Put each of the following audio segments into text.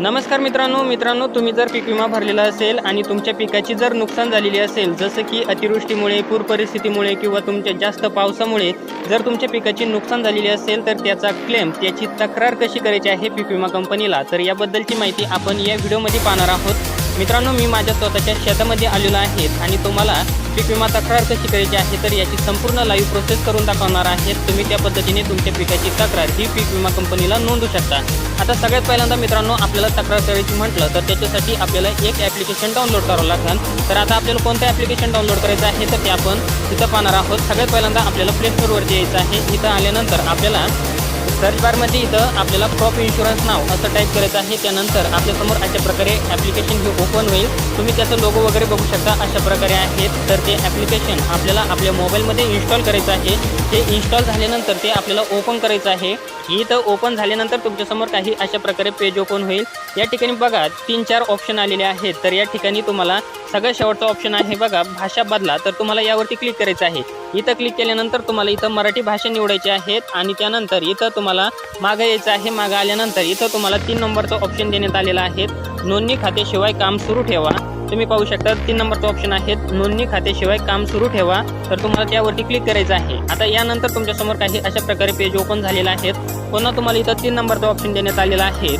नमस्कार मित्रांनो तुम्ही जर पीक विमा भरलेला असेल आणि तुमच्या पिकाची जर नुकसान झालेली असेल, जसं की अतिवृष्टीमुळे, पूर परिस्थितीमुळे किंवा तुमच्या जास्त पावसामुळे जर तुमच्या पिकाची नुकसान झालेली असेल, तर त्याचा क्लेम, त्याची तक्रार कशी करायची आहे पीक विमा कंपनीला, तर याबद्दलची माहिती आपण या व्हिडिओमध्ये पाहणार आहोत। मित्रांनो, मी माझ्या स्वतःच्या शेतामध्ये आलेलो आहे आणि तुम्हाला पीक विमा तक्रार कशी करायची आहे तर याची संपूर्ण लाईव्ह प्रोसेस करून दाखवणार आहे। तुम्ही त्या पद्धतीने तुमच्या पिकाची तक्रार ही पीक विमा कंपनीला नोंदवू शकता। आता सगळ्यात पहिल्यांदा मित्रांनो, आपल्याला तक्रार करायची म्हटलं तर त्याच्यासाठी आपल्याला एक ॲप्लिकेशन डाउनलोड करावं लागेल। तर आता आपल्याला कोणतं ॲप्लिकेशन डाउनलोड करायचं आहे तर ते आपण तिथं पाहणार आहोत। सगळ्यात पहिल्यांदा आपल्याला प्ले स्टोअरवरती यायचं आहे। इथं आल्यानंतर आपल्याला सर्च बारमध्ये इथं आपल्याला क्रॉप इन्शुरन्स नाव असं टाईप करायचं आहे। त्यानंतर आपल्यासमोर अशा प्रकारे ॲप्लिकेशन हे ओपन होईल। तुम्ही त्याचं लोगो वगैरे बघू शकता, अशा प्रकारे आहेत। तर ते ॲप्लिकेशन आपल्याला आपल्या मोबाईलमध्ये इन्स्टॉल करायचं आहे। ते इन्स्टॉल झाल्यानंतर ते आपल्याला ओपन करायचं आहे। इथं ओपन झाल्यानंतर तुमच्यासमोर काही अशा प्रकारे पेज ओपन होईल। या ठिकाणी बघा 3-4 ऑप्शन आलेले आहेत। तर या ठिकाणी तुम्हाला सगळ्यात शेवटचा ऑप्शन आहे बघा, भाषा बदला, तर तुम्हाला यावरती क्लिक करायचं आहे। इथं क्लिक केल्यानंतर तुम्हाला इथं मराठी भाषा निवडायची आहेत आणि त्यानंतर इथं तुम्हाला मागं यायचं आहे। मागं आल्यानंतर इथं तुम्हाला 3 नंबरचा ऑप्शन देण्यात आलेला आहे, नोंदणी खात्याशिवाय काम सुरू ठेवा। तुम्ही पाहू शकता 3 नंबरचा ऑप्शन आहे, नोंदणी खात्याशिवाय काम सुरू ठेवा, तर तुम्हाला त्यावरती क्लिक करायचं आहे। आता यानंतर तुमच्यासमोर काही अशा प्रकारे पेज ओपन झालेलं आहेत। पुन्हा तुम्हाला इथं 3 नंबरचा ऑप्शन देण्यात आलेला आहे,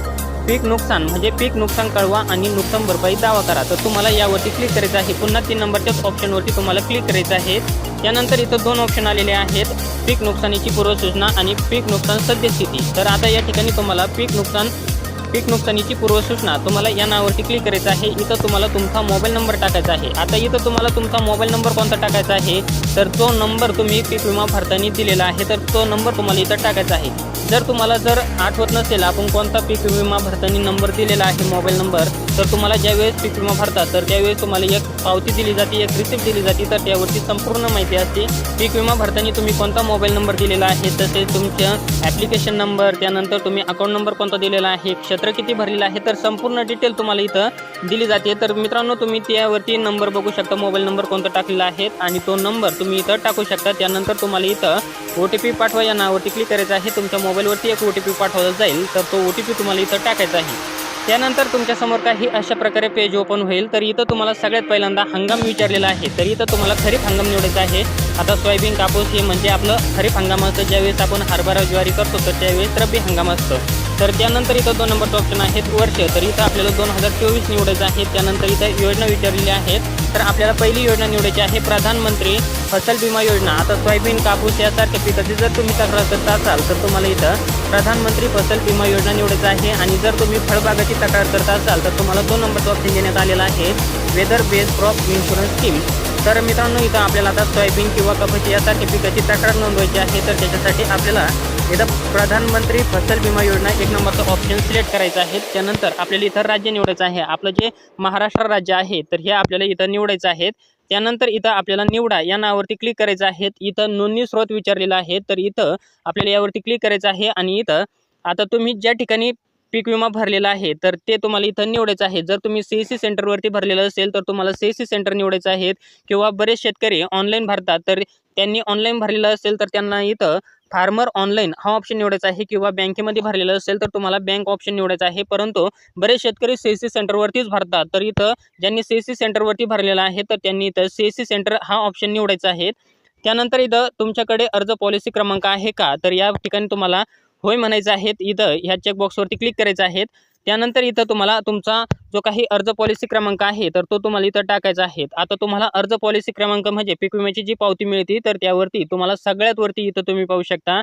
पीक नुकसान म्हणजे पीक नुकसान कळवा आणि नुकसान भरपाई दावा करा, तर तुम्हाला यावरती क्लिक करायचं आहे। पुन्हा 3 नंबरच्याच ऑप्शनवरती तुम्हाला क्लिक करायचं आहे। त्यानंतर इथं 2 ऑप्शन आलेले आहेत, पीक नुकसानीची पूर्वसूचना आणि पीक नुकसान सद्यस्थिती। तर आता या ठिकाणी तुम्हाला पीक नुकसानीची पूर्वसूचना तुम्हाला या नावावरती क्लिक करायचं आहे। इथं तुम्हाला तुमचा मोबाईल नंबर टाकायचा आहे। आता इथं तुम्हाला तुमचा मोबाईल नंबर कोणता टाकायचा आहे तर तो नंबर तुम्ही पीक विमा भरताना दिलेला आहे, तर तो नंबर तुम्हाला इथं टाकायचा आहे। जर तुम्हाला आठवत नसेल आपण कोणता पीक विमा भरताना नंबर दिलेला आहे मोबाईल नंबर, तर तुम्हाला ज्यावेळेस पीक विमा भरतात तर त्यावेळेस तुम्हाला एक पावती दिली जाते, एक रिसिप्ट दिली जाते, तर त्यावरती संपूर्ण माहिती असते। पीक विमा भरताना तुम्ही कोणता मोबाईल नंबर दिलेला आहे, तसेच तुमच्या ॲप्लिकेशन नंबर, त्यानंतर तुम्ही अकाउंट नंबर कोणता दिलेला आहे, क्षेत्र किती भरलेलं आहे, तर संपूर्ण डिटेल तुम्हाला इथं दिली जाते। तर मित्रांनो, तुम्ही त्यावरती नंबर बघू शकता, मोबाईल नंबर कोणता टाकलेला आहे आणि तो नंबर तुम्ही इथं टाकू शकता। त्यानंतर तुम्हाला इथं OTP पाठवा या नावावरती क्लिक करायचं आहे। तुमच्या मोबाईलवरती एक OTP पाठवला जाईल, तर तो OTP तुम्हाला इथं टाकायचा आहे। त्यानंतर तुमच्यासमोर काही अशा प्रकारे पेज ओपन होईल। तर इथं तुम्हाला सगळ्यात पहिल्यांदा हंगाम विचारलेला आहे, तर इथं तुम्हाला खरीप हंगाम निवडायचा आहे। आता सोयाबीन, कापूस हे म्हणजे आपलं खरीप हंगाम असतं, ज्यावेळेस आपण हरभरा ज्वारी करतो तर त्यावेळेस रब्बी हंगाम असतं। तर त्यानंतर इथं 2 नंबरचं ऑप्शन आहे वर्ष, तर इथं आपल्याला 2024 निवडायचं आहे। त्यानंतर इथं योजना विचारलेली आहेत, तर आपल्याला पहिली योजना निवडायची आहे प्रधानमंत्री फसल विमा योजना। आता सोयाबीन, कापूस यासारख्या पिकाची जर तुम्ही तक्रार करत असाल तर तुम्हाला इथं प्रधानमंत्री फसल विमा योजना निवडायचं आहे। आणि जर तुम्ही फळबागाची तक्रार करत असाल तर तुम्हाला 2 नंबरचा ऑप्शन देण्यात आलेला आहे, weather based crop insurance scheme. तर मित्रांनो, इथं आपल्याला आता सोयाबीन किंवा कपाशी यासारख्या पिकाची तक्रार नोंदवायची आहे, तर त्याच्यासाठी आपल्याला इथं प्रधानमंत्री फसल विमा योजना 1 नंबरचा ऑप्शन सिलेक्ट करायचा आहे। त्यानंतर आपल्याला इथं राज्य निवडायचं आहे, आपलं जे महाराष्ट्र राज्य आहे तर हे आपल्याला इथं निवडायचं आहे। त्यानंतर इथं आपल्याला निवडा या नावावरती क्लिक करायचं आहे। इथं नोंदणी स्रोत विचारलेला आहे, तर इथं आपल्याला यावरती क्लिक करायचं आहे आणि इथं आता तुम्ही ज्या ठिकाणी पीक विमा भरलेला आहे तर ते तुम्हाला इथं निवडायचं आहे। जर तुम्ही CSC सेंटरवरती भरलेलं असेल तर तुम्हाला CSC सेंटर निवडायचं आहे, किंवा बरेच शेतकरी ऑनलाईन भरतात, तर त्यांनी ऑनलाईन भरलेलं असेल तर त्यांना इथं फार्मर ऑनलाईन हा ऑप्शन निवडायचा आहे, किंवा बँकेमध्ये भरलेलं असेल तर तुम्हाला बँक ऑप्शन निवडायचा आहे। परंतु बरेच शेतकरी CSC सेंटरवरतीच भरतात, तर इथं ज्यांनी CSC सेंटरवरती भरलेलं आहे तर त्यांनी इथं CSC सेंटर हा ऑप्शन निवडायचा आहे। त्यानंतर इथं तुमच्याकडे अर्ज पॉलिसी क्रमांक आहे का, तर या ठिकाणी तुम्हाला होय म्हणायचं आहे। इथं ह्या चेकबॉक्सवरती क्लिक करायचं आहे। त्यानंतर इथं तुम्हाला तुमचा जो काही अर्ज पॉलिसी क्रमांक आहे तर तो तुम्हाला इथं टाकायचा आहे। आता तुम्हाला अर्ज पॉलिसी क्रमांक म्हणजे पीक विम्याची जी पावती मिळते तर त्यावरती तुम्हाला सगळ्यात वरती इथं तुम्ही पाहू शकता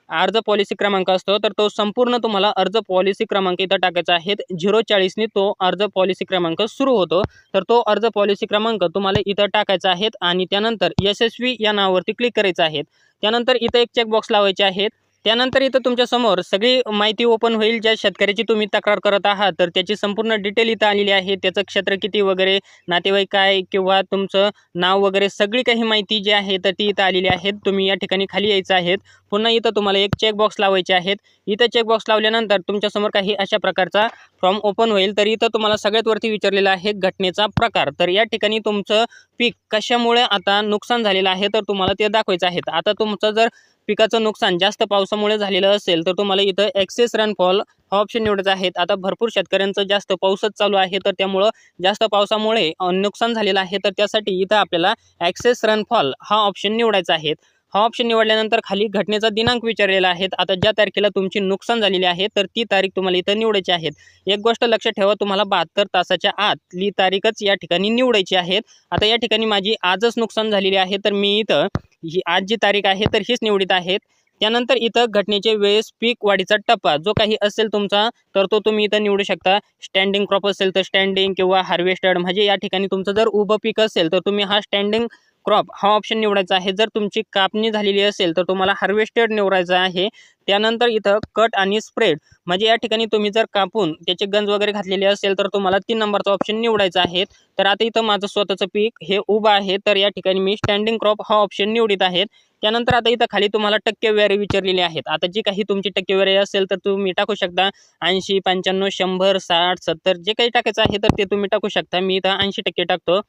अर्ज पॉलिसी क्रमांक असतो, तर तो संपूर्ण तुम्हाला अर्ज पॉलिसी क्रमांक इथं टाकायचा आहे। 040 ने तो अर्ज पॉलिसी क्रमांक सुरू होतो, तर तो अर्ज पॉलिसी क्रमांक तुम्हाला इथं टाकायचा आहे आणि त्यानंतर यशस्वी या नावावरती क्लिक करायचं आहे। त्यानंतर इथं एक चेकबॉक्स लावायचे आहेत। त्यानंतर इथं तुमच्यासमोर सगळी माहिती ओपन होईल, ज्या शेतकऱ्याची तुम्ही तक्रार करत आहात तर त्याची संपूर्ण डिटेल इथं आलेली आहे, त्याचं क्षेत्र किती वगैरे, नातेवाईक काय किंवा तुमचं नाव वगैरे सगळी काही माहिती जी आहे तर ती इथं आलेली आहे। तुम्ही या ठिकाणी खाली यायचं आहे। पुन्हा इथं तुम्हाला एक चेकबॉक्स लावायचे आहेत। इथं चेकबॉक्स लावल्यानंतर तुमच्यासमोर काही अशा प्रकारचा फॉर्म ओपन होईल। तर इथं तुम्हाला सगळ्यात वरती विचारलेला आहे घटनेचा प्रकार, तर या ठिकाणी तुमचं पीक कशामुळे आता नुकसान झालेलं आहे तर तुम्हाला ते दाखवायचं आहे। आता तुमचं जर पिकाचं नुकसान जास्त पावसामुळे झालेलं असेल तर तुम्हाला इथं एक्सेस रेनफॉल हा ऑप्शन निवडायचा आहे। आता भरपूर शेतकऱ्यांचं जास्त पाऊसच चालू आहे, तर त्यामुळं जास्त पावसामुळे नुकसान झालेलं आहे, तर त्यासाठी इथं आपल्याला एक्सेस रेनफॉल हा ऑप्शन निवडायचा आहे। हा ऑप्शन निवडल्यानंतर खाली घटनेचा दिनांक विचारलेला आहे। आता ज्या तारखेला तुमची नुकसान झालेली आहे तर ती तारीख तुम्हाला इथं निवडायची आहे। एक गोष्ट लक्षात ठेवा, तुम्हाला 72 तासाच्या आतली तारीखच या ठिकाणी निवडायची आहे। आता या ठिकाणी माझी आजच नुकसान झालेली आहे, तर मी इथं ही आज जी तारीख आहे तर हीच निवडीत आहे। त्यानंतर इथं घटनेच्या वेळेस पीक वाढीचा टप्पा जो काही असेल तुमचा तर तो तुम्ही इथं निवडू शकता। स्टँडिंग क्रॉप असेल तर स्टँडिंग किंवा हार्वेस्टेड, म्हणजे या ठिकाणी तुमचं जर उभं पीक असेल तर तुम्ही हा स्टँडिंग क्रॉप हा ऑप्शन निवडायचा आहे। जर तुमची कापणी झालेली असेल तर तुम्हाला हार्वेस्टेड निवडायचं आहे। त्यानंतर इथं कट आणि स्प्रेड, म्हणजे या ठिकाणी तुम्ही जर कापून त्याचे गंज वगैरे घातलेले असेल तर तुम्हाला 3 नंबरचा ऑप्शन निवडायचा आहे। तर आता इथं माझं स्वतःचं पीक हे उभं आहे, तर या ठिकाणी मी स्टँडिंग क्रॉप हा ऑप्शन निवडीत आहे। त्यानंतर आता इथं खाली तुम्हाला टक्केवारी विचारलेली आहेत। आता जी काही तुमची टक्केवारी असेल तर तुम्ही टाकू शकता 80, 95, 100, 60, 70 जे काही टाकायचं आहे तर ते तुम्ही टाकू शकता। मी इथं 80% टाकतो।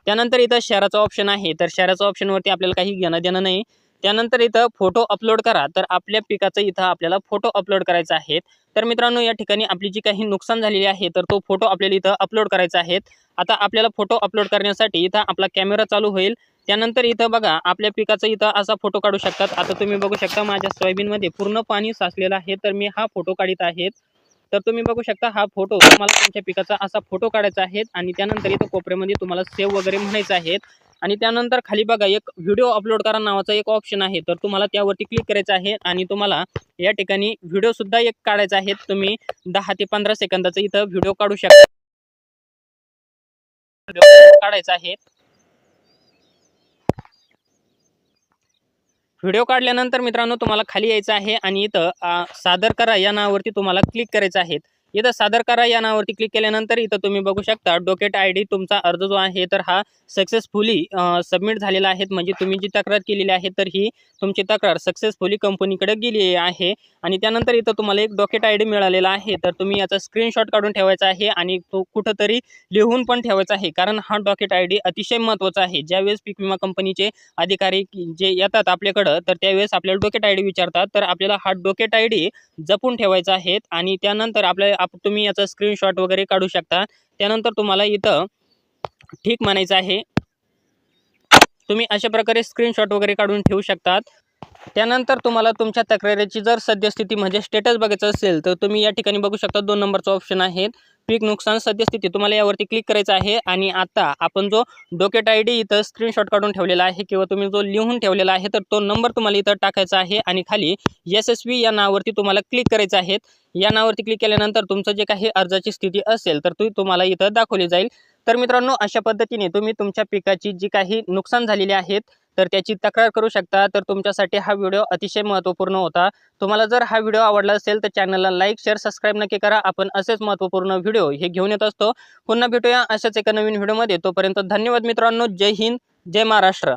त्यानंतर इथं शहराचा ऑप्शन आहे, तर शहराच्या ऑप्शनवरती आपल्याला काही घेणं देणं नाही। त्यानंतर इथं फोटो अपलोड करा, तर आपल्या पिकाचं इथं आपल्याला फोटो अपलोड करायचा आहे। तर मित्रांनो या ठिकाणी आपली जी काही नुकसान झालेली आहे तर तो फोटो आपल्याला इथं अपलोड करायचा आहे। आता आपल्याला फोटो अपलोड करण्यासाठी इथं आपला कॅमेरा चालू होईल। त्यानंतर इथं बघा आपल्या पिकाचा इथं असा फोटो काढू शकतात। आता तुम्ही बघू शकता माझ्या सोयाबीनमध्ये पूर्ण पाणी साचलेलं आहे, तर मी हा फोटो काढीत आहे। तर तुम्ही बघू शकता हा फोटो तुम्हाला तुमच्या पिकाचा असा फोटो काढायचा आहे आणि त्यानंतर इथं कोपऱ्यामध्ये तुम्हाला सेव्ह वगैरे म्हणायचं आहे। आणि त्यानंतर खाली बघा एक व्हिडिओ अपलोड करा नावाचा एक ऑप्शन आहे, तर तुम्हाला त्यावरती क्लिक करायचं आहे आणि तुम्हाला या ठिकाणी व्हिडिओ सुद्धा एक काढायचा आहे। तुम्ही 10 ते 15 सेकंदाचा इथं व्हिडिओ काढू शकता, काढायचा आहे। व्हिडिओ काढल्यानंतर मित्रांनो तुम्हाला खाली यायचं आहे आणि इथं सादर करा या नावावरती तुम्हाला क्लिक करायचं आहे। इथं सादर करा या नावावरती क्लिक केल्यानंतर इथं तुम्ही बघू शकता डॉक्युमेंट आयडी तुमचा अर्ज जो आहे तर हा सक्सेसफुली सबमिट झालेला आहे। म्हणजे तुम्ही जी तक्रार केलेली आहे तर ही तुमची तक्रार सक्सेसफुली कंपनीकडे गेली आहे। आणि त्यानंतर इथं तुम्हाला एक डॉक्युमेंट आयडी मिळालेला आहे, तर तुम्ही याचा स्क्रीनशॉट काढून ठेवायचा आहे आणि तो कुठंतरी लिहून पण ठेवायचा आहे, कारण हा डॉक्युमेंट आयडी अतिशय महत्त्वाचा आहे। ज्यावेळेस पीक विमा कंपनीचे अधिकारी जे येतात आपल्याकडं तर त्यावेळेस आपल्याला डॉक्युमेंट आयडी विचारतात, तर आपल्याला हा डॉक्युमेंट आयडी जपून ठेवायचा आहे। आणि त्यानंतर तुम्ही याचा स्क्रीनशॉट वगैरे काढू शकता। त्यानंतर तुम्हाला इथं ठीक म्हणायचं आहे। तुम्ही अशा प्रकारे स्क्रीनशॉट वगैरे काढून ठेवू शकतात। त्यानंतर तुम्हाला तुमच्या तक्रारीची जर सद्यस्थिती म्हणजे स्टेटस बघायचं असेल तर तुम्ही या ठिकाणी बघू शकता 2 नंबरचा ऑप्शन आहे पीक नुकसान सद्यस्थिती, तुम्हाला यावरती क्लिक करायचं आहे। आणि आता आपण जो डॉक्युमेंट आयडी इथं स्क्रीनशॉट काढून ठेवलेला आहे किंवा तुम्ही जो लिहून ठेवलेला आहे तर तो नंबर तुम्हाला इथं टाकायचा आहे आणि खाली यशस्वी या नावावरती तुम्हाला क्लिक करायचं आहे। या नावावरती क्लिक केल्यानंतर तुमचं जे काही अर्जाची स्थिती असेल तर ती तुम्हाला इथं दाखवली जाईल। तर मित्रांनो अशा पद्धतीने तुम्ही तुमच्या पिकाची जी काही नुकसान झालेली आहेत तर त्याची तक्रार करू शकता। तर तुमच्यासाठी हा व्हिडिओ अतिशय महत्त्वपूर्ण होता। तुम्हाला जर हा व्हिडिओ आवडला असेल तर चॅनलला लाईक, शेअर, सबस्क्राईब नक्की करा। आपण असेच महत्त्वपूर्ण व्हिडिओ हे घेऊन येत असतो। पुन्हा भेटूया अशाच एका नवीन व्हिडिओमध्ये। तोपर्यंत धन्यवाद मित्रांनो। जय हिंद, जय महाराष्ट्र।